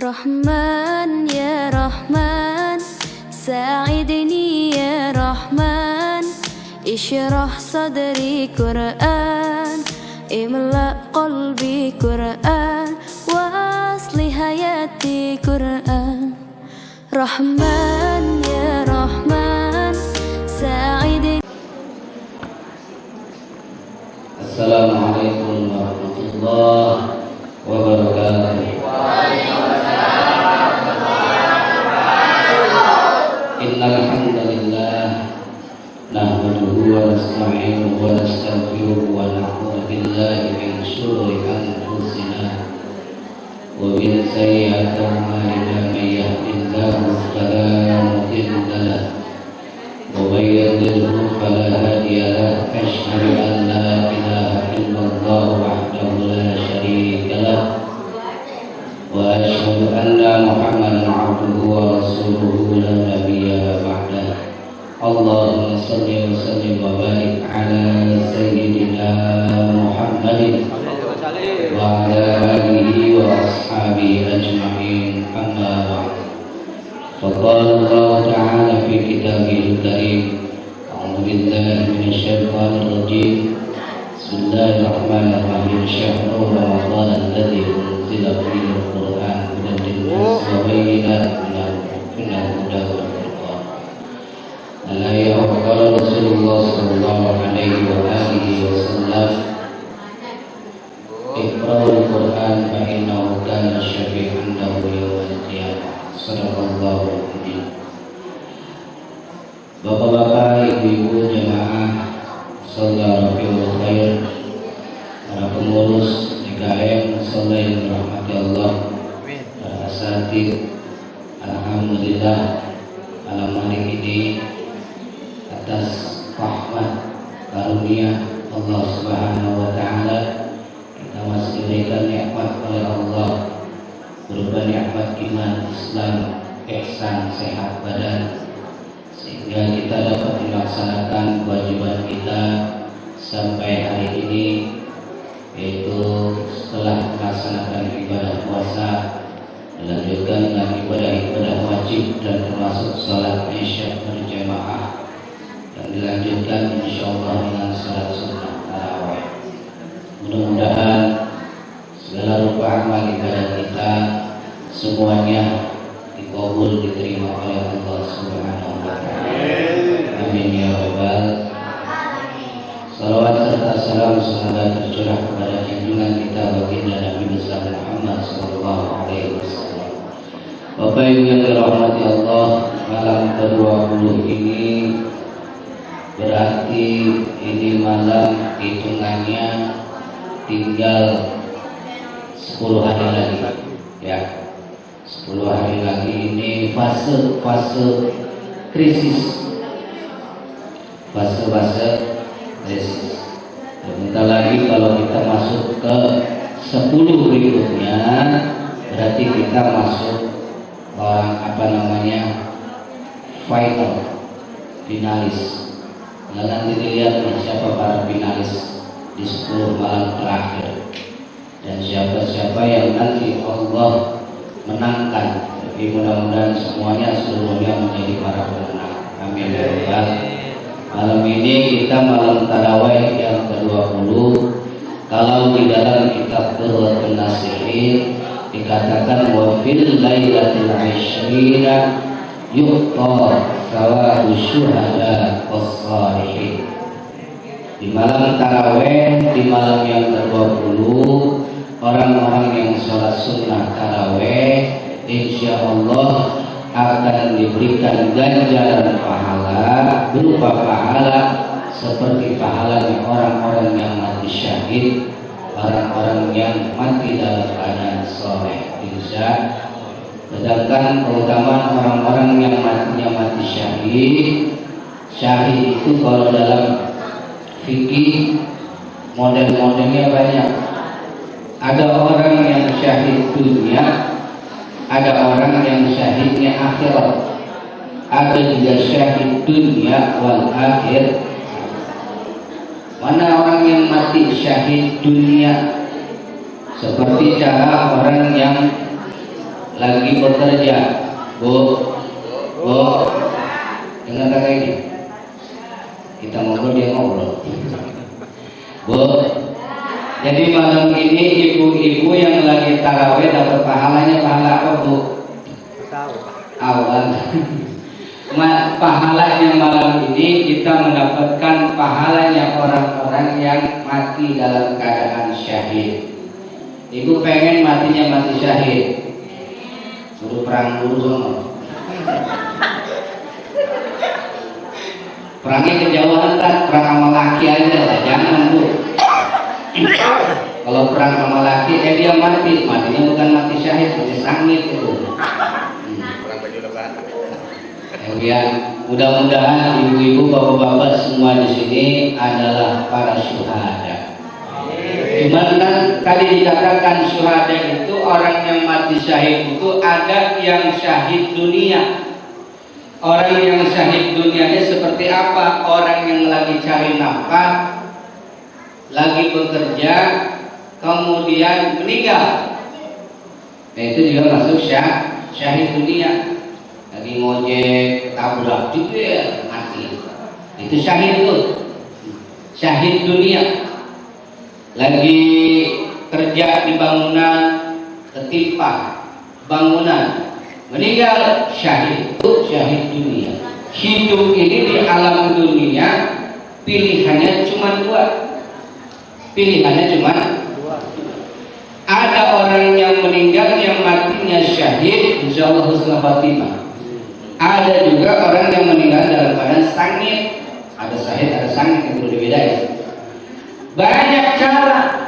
Rahman ya Rahman, sa'idni ya Rahman, ishrah sadri Quran, imla qalbi Quran, wa aslih hayati Quran. Rahman ya Rahman, sa'idni. Assalamualaikum warahmatullahi wabarakatuh. Innal hamdalillah nahmaduhu wa nasta'inuhu wa nastaghfiruhu wa na'udzu billahi min shururi anfusina wa min sayyiati a'malina may yahdihillahu fala mudilla lahu wa may yudlil fala hadiya lahu. Asyhadu an la ilaha illallah wahdahu la syarika lahu wa asyhadu anna Muhammadan 'abduhu wa rasuluhu la nabiyya ba'dah. Allahumma shalli wa sallim wa barik ala sayyidina Muhammadin wa ala alihi wa ashabihi ajma'in. Amma ba'd. Faqala Allah ta'ala fi kitabihil karim, a'udzu billahi minasy syaithanir rajim. Bismillahirrahmanirrahim. Syahrul Ramadan alladzi unzila fihi al-Qur'an hudan lin-nas wa bayyinatin minal huda wal furqan. Alaihi wa qala Rasulullah sallallahu alaihi wa alihi wasallam, Iqra'ul Qur'an fa innahu kana syafi'an lahu yawmal qiyamah. Shadaqallahu al-azim. Bapak-bapak, ibu-ibu, jemaah saudara fil khair, para pengurus DKM saudara yang dirahmati Allah, para asatidz, alhamdulillah malam hari ini atas rahmat karunia Allah Subhanahu wa taala kita masih diberikan nikmat oleh Allah berupa nikmat iman, Islam, ihsan, sehat badan, sehingga kita dapat melaksanakan kewajiban kita sampai hari ini, yaitu setelah melaksanakan ibadah puasa dilanjutkan dengan ibadah-ibadah wajib dan termasuk salat isya berjamaah, dan dilanjutkan insyaallah dengan salat sunnah tarawih. Mudah-mudahan segala rupa amal ibadah kita semuanya dikabul, diterima oleh Allah Subhanahu wa taala. Amin ya rabbal. Salawat serta salam semoga tercurah kepada junjungan kita baginda Nabi besar Muhammad sallallahu alaihi wasallam. Bapak Ibu yang dirahmati Allah, malam ke-20 ini berarti ini malam hitungannya tinggal 10 hari lagi, ya. 10 hari lagi ini fase krisis, fase krisis. Sebentar lagi kalau kita masuk ke 10 berikutnya, berarti kita masuk final, finalis. Nah, nanti dilihat siapa para finalis di 10 malam terakhir dan siapa-siapa yang nanti Allah menangkan. Jadi mudah-mudahan semuanya seluruhnya menjadi para pemenang. Amin ya rabbal. Malam ini kita malam tarawih yang ke-20. Kalau di dalam kitab Qur'atun Nasihin dikatakan wa fil lailatul 'ishrina yuqta thawabu syuhada was-shalihin. Di malam tarawih, di malam yang ke-20, orang-orang yang sholat sunnah tarawih insya Allah akan diberikan ganjaran pahala berupa pahala seperti pahalanya orang-orang yang mati syahid, orang-orang yang mati dalam keadaan soleh. Bisa. Sedangkan keutamaan orang-orang yang matinya mati syahid, syahid itu kalau dalam fikih model-modelnya banyak. Ada orang yang syahid dunia, ada orang yang syahidnya akhirat, ada juga syahid dunia wal akhir. Mana orang yang mati syahid dunia? Seperti cara orang yang lagi bekerja. Bu, dengar kata ini. Kita ngobrol, dia ngobrol. Bu, jadi malam ini ibu-ibu yang lagi tarawih dapat pahalanya pahala apa, Bu? Awal. Pahalanya malam ini kita mendapatkan pahalanya orang-orang yang mati dalam keadaan syahid. Ibu pengen matinya mati syahid, suruh perang dulu sama. Perangnya kejauhan kan, perang sama laki aja lah, jangan Bu. Kalau perang sama laki, dia matinya bukan mati syahid, mati sangit itu. Perang baju lebaran. Kemudian mudah-mudahan ibu-ibu, bapak-bapak semua di sini adalah para syuhada. Cuman kan tadi dikatakan syuhada itu orang yang mati syahid itu ada yang syahid dunia. Orang yang syahid dunianya seperti apa? Orang yang lagi cari nafkah, lagi bekerja, kemudian meninggal. Nah, itu juga masuk syahid dunia. Lagi ngojek, tabrak juga mati. Itu syahid tuh. Syahid dunia. Lagi kerja di bangunan, ketimpa bangunan, meninggal, syahid. Itu syahid dunia. Hidup ini di alam dunia pilihannya cuma dua. Ada orang yang meninggal yang matinya syahid, insyaallah husnul khatimah. Ada juga orang yang meninggal dalam keadaan sangit. Ada syahid, ada sangit, yang perlu dibedain. Banyak cara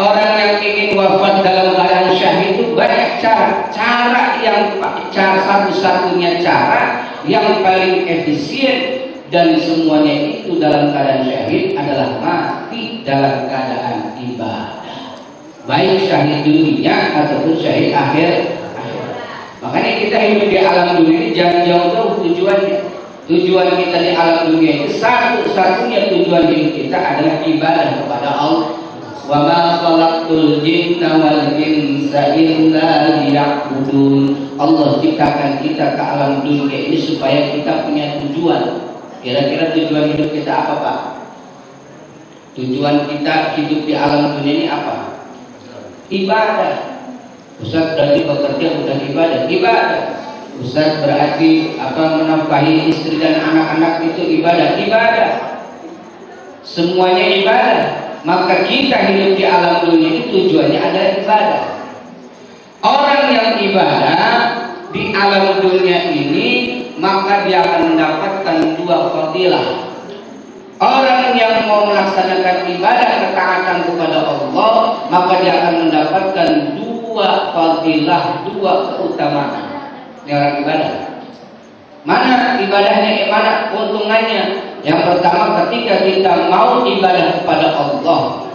orang yang ingin wafat dalam keadaan syahid itu banyak cara. Cara satu-satunya cara yang paling efisien dan semuanya itu dalam keadaan syahid adalah mati dalam keadaan ibadah. Baik syahid dunia ataupun syahid akhir. Makanya kita hidup di alam dunia ini jangan jauh-jauh tujuannya. Tujuan kita di alam dunia itu satu-satunya tujuan hidup kita adalah ibadah kepada Allah. Wa ma khalaqtul jinna wal insa illa liya'budun. Allah ciptakan kita ke alam dunia ini supaya kita punya tujuan. Kira-kira tujuan hidup kita apa, Pak? Tujuan kita hidup di alam dunia ini apa? Ibadah. Ustaz berarti bekerja bukan ibadah. Ustaz berarti menafkahi istri dan anak-anak itu ibadah. Semuanya ibadah. Maka kita hidup di alam dunia ini tujuannya adalah ibadah. Orang yang ibadah di alam dunia ini maka dia akan mendapatkan dua fadilah. Orang yang mau melaksanakan ibadah ketaatan kepada Allah maka dia akan mendapatkan dua fadilah, dua keutamaan. Ini orang ibadah. Mana ibadahnya, mana keuntungannya? Yang pertama, ketika kita mau ibadah kepada Allah,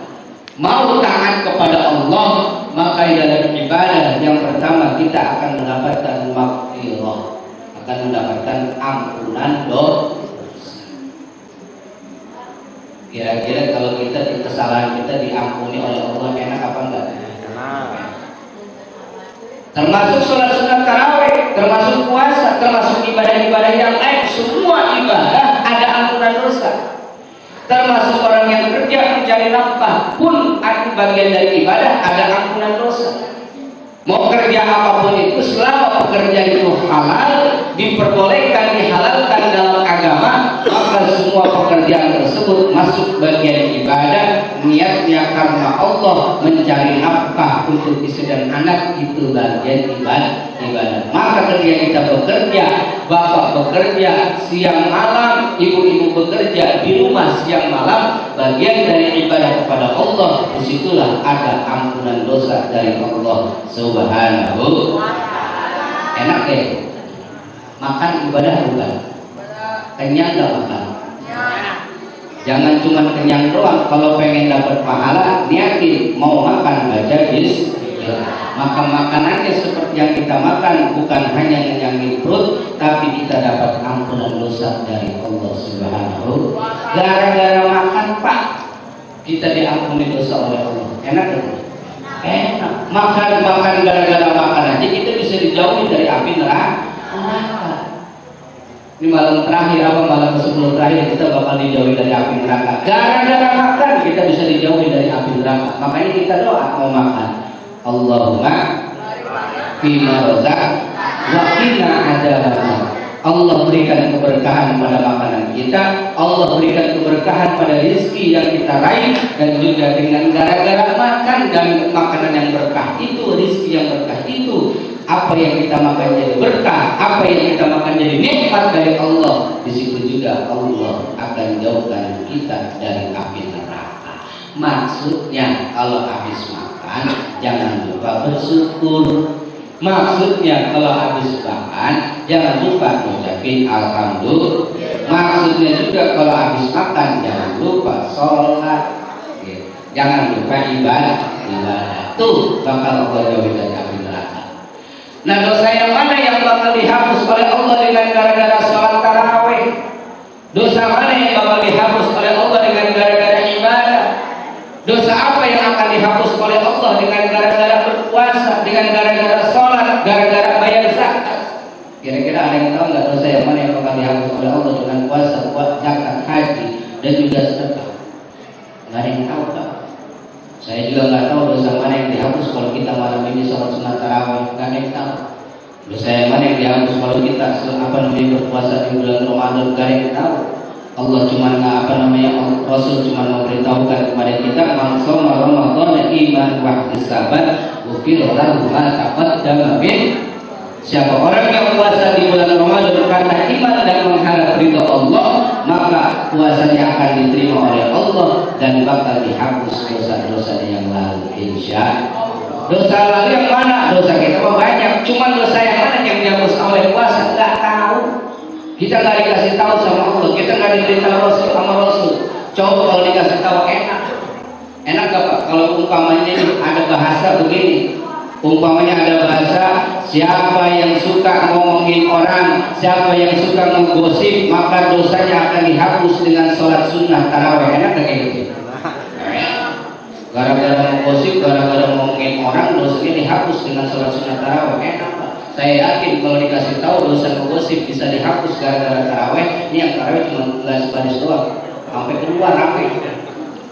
mau taat kepada Allah, maka dalam ibadah yang pertama kita akan mendapatkan maghfirah, akan mendapatkan ampunan dosa. Kira-kira kalau kesalahan kita diampuni oleh Allah, enak apa enggak? Termasuk sholat sunat tarawih, termasuk puasa, termasuk ibadah-ibadah yang lain. Semua ibadah ada ampunan dosa. Termasuk orang yang kerja mencari nafkah pun ada bagian dari ibadah, ada ampunan dosa. Mau kerja apapun itu, selama pekerjaan itu halal, diperbolehkan, dihalalkan dalam agama, maka semua pekerjaan tersebut masuk bagian ibadah. Niatnya karena Allah, mencari nafkah untuk istri dan anak, itu bagian ibadah. Maka ketika kita bekerja, bapak bekerja siang malam, ibu-ibu bekerja di rumah siang malam, bagian dari ibadah kepada Allah. Disitulah ada ampunan dosa dari Allah Subhanahu. Enak deh. Makan ibadah bukan? Kenyang gak makan? Jangan cuma kenyang doang. Kalau pengen dapat pahala, niatin mau makan, baca bismillah. Maka makanannya seperti yang kita makan bukan hanya kenyangin perut, tapi kita dapat ampunan dosa dari Allah Subhanahu. Gara-gara makan Pak, kita diampuni dosa oleh Allah. Enak dong? enak. Makan gara-gara makan aja kita bisa dijauhi dari api neraka. Ini malam terakhir apa malam sebelum terakhir kita bakal dijauhi dari api neraka. Gara-gara makan kita bisa dijauhi dari api neraka. Makanya kita doa mau makan. Allahumma fima razaq wa qina adzabannar. Allah berikan keberkahan pada makanan kita. Allah berikan keberkahan pada rezeki yang kita raih. Dan juga dengan gara-gara makan dan makanan yang berkah itu, rezeki yang berkah itu, apa yang kita makan jadi berkah, apa yang kita makan jadi nikmat dari Allah. Di situ juga Allah akan jauhkan kita dari api neraka. Maksudnya kalau habis makan jangan lupa bersyukur. Maksudnya kalau habis makan jangan lupa mengucapkan alhamdulillah. Maksudnya juga kalau habis makan jangan lupa sholat. Jangan lupa ibadah. Tuh bakal Allah jauhi dari api neraka. Nah, dosa yang mana yang bakal dihapus oleh Allah dengan gara-gara sholat tarawih? Dosa mana yang bakal dihapus oleh Allah dengan gara-gara ibadah? Dosa apa yang akan dihapus oleh Allah dengan gara-gara berpuasa, dengan gara-gara sholat, gara-gara bayar zakat? Kira-kira ada yang tahu nggak dosa yang mana yang bakal dihapus oleh Allah dengan puasa, zakat, haji, dan juga sedekah? Nggak ada yang tahu, Pak. Saya juga nggak tahu dosa mana yang dihapus kalau kita malam ini sholat sunat tarawih. Nggak ada yang tahu. Dosa yang mana yang dihapus kalau kita berpuasa di bulan Ramadan. Nggak ada yang tahu. Allah cuma Rasul cuma memberitahukan kepada kita man shoma Ramadan iman wa ihtisaban ghufira lahu ma taqaddama min. Siapa orang yang puasa di bulan Ramadan karena iman dan mengharap ridha Allah, maka puasanya akan diterima oleh Allah dan bakal dihapus dosa-dosa yang lalu, insya Allah. Dosa lalu yang mana? Dosa kita banyak, cuma dosa yang mana yang dihapus oleh puasa nggak tahu. Kita nggak dikasih tahu sama Allah, kita nggak diberitahu Rasul sama Rasul. Coba kalau dikasih tahu enak gak Pak? Kalau umpamanya ada bahasa begini, umpamanya ada bahasa siapa yang suka ngomongin orang, siapa yang suka menggosip, maka dosanya akan dihapus dengan sholat sunnah tarawih. Enak gak kayak gitu? Gara-gara menggosip, gara-gara ngomongin orang, dosanya dihapus dengan sholat sunnah tarawih. Enak Pak? Saya yakin kalau dikasih tahu dosa menggosip bisa dihapus gara-gara tarawih. Ini yang tarawih cuma nggak sebaris doang, sampai keluar ramai.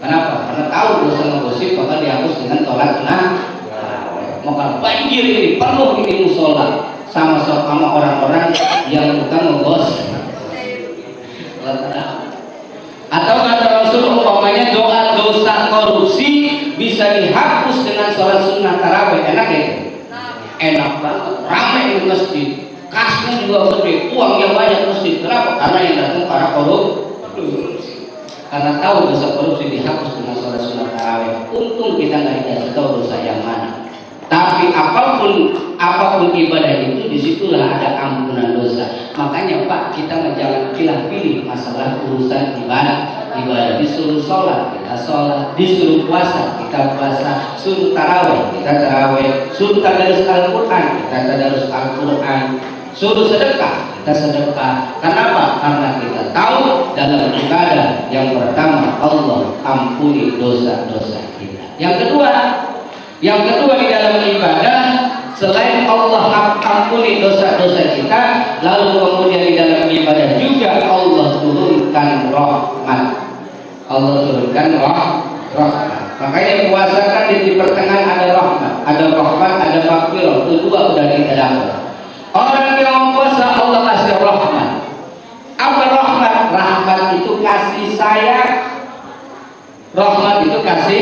Kenapa? Karena tahu dosa menggosip bakal dihapus dengan sholat sunnah. Maka banjir ini penuh ini musola sama orang-orang yang bukan menggosip. Atau kata Rasul umpamanya doa dosa korupsi bisa dihapus dengan sholat sunnah tarawih. Enak ya? Enak banget, ramai di masjid, kasnya juga gede, uangnya banyak masjid. Kenapa? Karena yang datang para korupsi. Karena tahu dosa korupsi dihapus dengan sholat sunnah tarawih. Untung kita nggak dikasih tahu dosa yang mana. Tapi apapun ibadah itu, disitulah ada ampunan dosa. Makanya Pak, kita jangan pilih masalah urusan ibadah. Disuruh sholat, kita sholat. Disuruh puasa, kita puasa. Suruh tarawih, kita tarawih. Suruh tadarus Al-Quran, kita tadarus Al-Quran. Suruh sedekah, kita sedekah. Kenapa? Karena kita tahu dalam ibadah yang pertama Allah ampuni dosa-dosa kita. Yang kedua di dalam ibadah, selain Allah ampuni dosa-dosa kita, lalu kemudian di dalam ibadah juga Allah turunkan rahmat. Allah turunkan rahmat. Makanya puasa kan di pertengahan ada rahmat, ada makfirah. Kedua udah kita dapat. Orang yang puasa Allah kasih rahmat. Apa rahmat? Rahmat itu kasih sayang. Rahmat itu kasih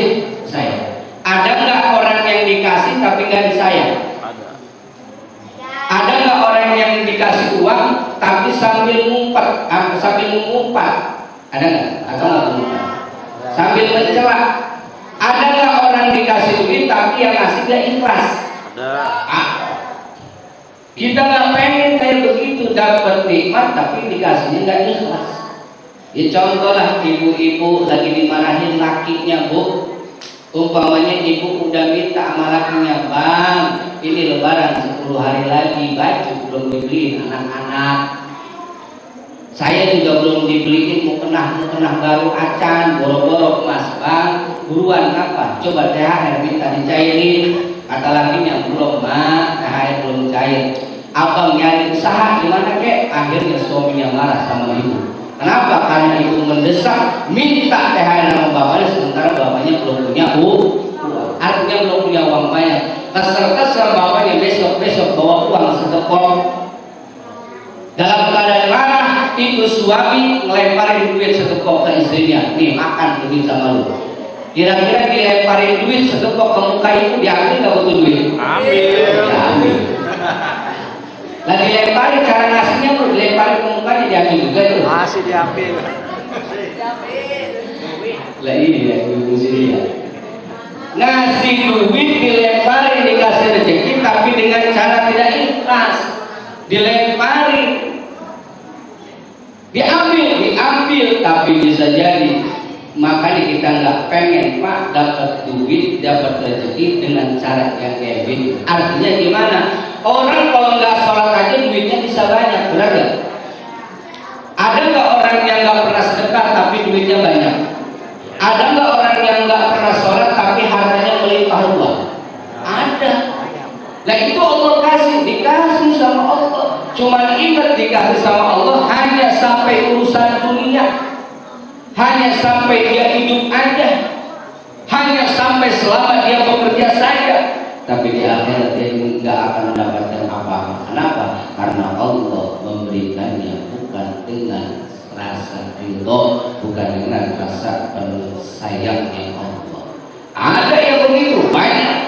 sayang. Ada nggak orang yang dikasih tapi nggak disayang? Ada nggak orang yang dikasih uang tapi sambil ngumpat? Ada nggak? Atau nggak ngumpat? Sambil mencela? Ada nggak orang dikasih duit tapi yang ngasih nggak ikhlas? Kita nggak pengen kayak begitu, dapat nikmat tapi dikasihnya nggak ikhlas. Ya contoh lah, ibu-ibu lagi dimarahin lakinya, Bu. Umpamanya ibu udah minta sama lakinya, Bang, ini lebaran 10 hari lagi, baju belum dibeliin anak-anak. Saya juga belum dibeliin, mau kena baru acan, boro-boro Mas, Bang, buruan kapan? Coba THR minta dicairin, kata lakinya belum mak, THR belum cair. Abang nyari usaha gimana kek? Akhirnya suaminya marah sama ibu. Kenapa? Karena ibu mendesak minta THR sama bapaknya, sementara bapaknya belum punya uang. Artinya belum punya uang banyak. Kesel-kesel bapaknya besok bawa uang sedekap. Dalam keadaan marah, itu suami ngelemparin duit sedekap ke istrinya. Nih makan duit sama lu. Kira-kira dilemparin duit sedekap ke muka ibu, diambil nggak butuh duit? Ambil. Lah dilemparin cara ngasihnya bro, dilemparin ke mukanya diambil juga tuh. Masih diambil. Lah ini ya ibu sini ya. Ngasih duit dilemparin dikasih rezeki tapi dengan cara tidak ikhlas. Dilemparin, diambil tapi bisa jadi. Makanya kita nggak pengen pak dapat duit, dapat rezeki dengan cara yang kayak gini. Artinya gimana? Orang kalau nggak sholat aja duitnya bisa banyak, benar nggak? Ada nggak orang yang nggak pernah sedekah tapi duitnya banyak? Ada nggak orang yang nggak pernah sholat tapi hartanya melimpah ruah? Ada. Nah itu Allah dikasih sama Allah. Cuman ingat dikasih sama Allah hanya sampai urusan dunia, hanya sampai dia hidup aja, hanya sampai selama dia bekerja saja. Tapi di akhirat dia nggak akan mendapatkan apa-apa. Kenapa? Karena Allah memberikannya bukan dengan rasa ridho, bukan dengan rasa penuh sayangnya Allah. Ada yang begitu banyak.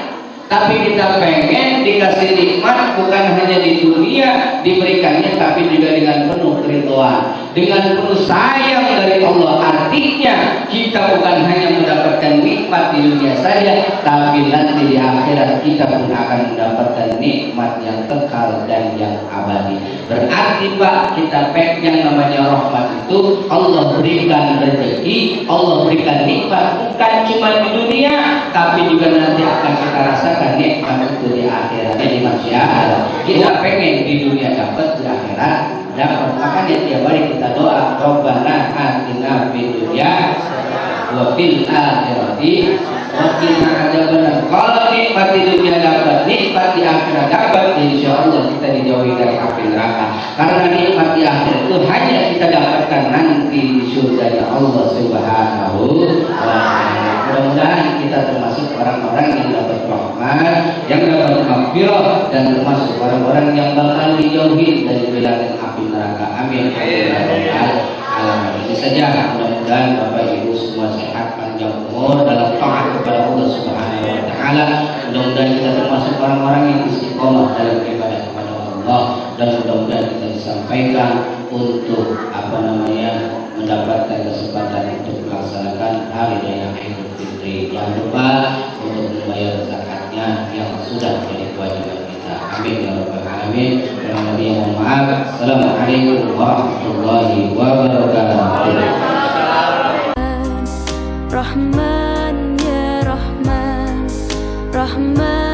Tapi kita pengen dikasih nikmat bukan hanya di dunia diberikannya, tapi juga dengan penuh keridhaan, dengan penuh sayang dari Allah. Artinya kita bukan hanya mendapatkan nikmat di dunia saja, tapi nanti di akhirat kita pun akan mendapatkan nikmat yang kekal dan yang abadi. Berarti Pak, kita pengen yang namanya rahmat itu Allah berikan rezeki, Allah berikan nikmat bukan cuma di dunia, tapi juga nanti akan kita rasakan nikmat itu di akhirat. Jadi masyaallah, kita pengen di dunia dapat, di akhirat dapat. Makanya tiap hari kita doa, Rabbana atina fid dunya wa fil akhirati wa qina adzabannar. Kalau nikmat di dunia dapat, nikmat di akhirat dapat, insyaallah kita dijauhi dari api neraka. Karena nikmat di akhirat itu hanya kita dapatkan nanti di surga Allah Subhanahu wa taala. Mudah-mudahan kita termasuk orang-orang yang dapat rahmat, yang dapat maghfirah, dan termasuk orang-orang yang bakal dijauhi dari bilangan api neraka. Amin. Ini saja, mudah-mudahan Bapak Ibu semua sehat, panjang umur dalam taat kepada Allah Subhanahu wa taala. Mudah-mudahan kita termasuk orang-orang yang istiqomah dalam ibadah kepada Allah, dan mudah-mudahan kita disampaikan untuk mendapatkan kesempatan untuk melaksanakan hari raya Idul Fitri. Jangan lupa untuk membayar zakatnya yang sudah menjadi kewajiban kita. Amin ya rabbal alamin. Mohon maaf. Assalamualaikum warahmatullahi wabarakatuh. Rahman ya Rahman, Rahman